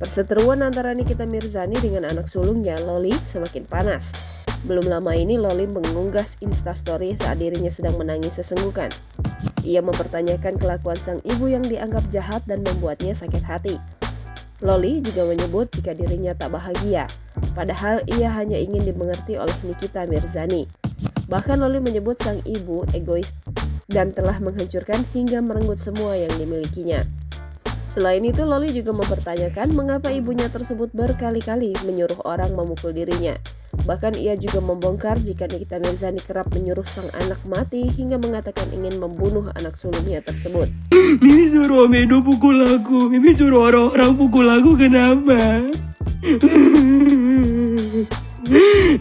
Perseteruan antara Nikita Mirzani dengan anak sulungnya, Loli, semakin panas. Belum lama ini Loli mengunggah instastory saat dirinya sedang menangis sesenggukan. Ia mempertanyakan kelakuan sang ibu yang dianggap jahat dan membuatnya sakit hati. Loli juga menyebut jika dirinya tak bahagia, padahal ia hanya ingin dimengerti oleh Nikita Mirzani. Bahkan Loli menyebut sang ibu egois dan telah menghancurkan hingga merenggut semua yang dimilikinya. Selain itu, Loli juga mempertanyakan mengapa ibunya tersebut berkali-kali menyuruh orang memukul dirinya. Bahkan ia juga membongkar jika Nikita Mirzani kerap menyuruh sang anak mati hingga mengatakan ingin membunuh anak sulungnya tersebut. Mimi suruh Om Edo pukul aku. Mimi suruh orang-orang pukul aku, kenapa?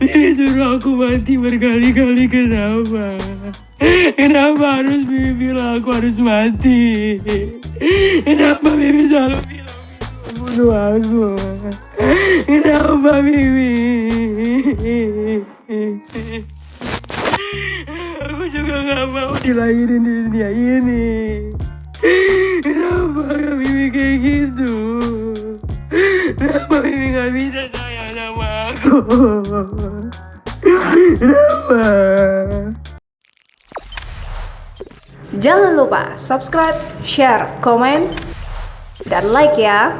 Mimi suruh aku mati berkali-kali, kenapa? Kenapa harus Mimi bilang aku harus mati? Kenapa Mimi selalu bilang bunuh aku? Kenapa Mimi? Aku juga gak mau dilahirin di dunia ini. Kenapa Mimi kayak gitu? Kenapa Mimi gak bisa sayang sama aku? Kenapa? Jangan lupa subscribe, share, komen, dan like ya.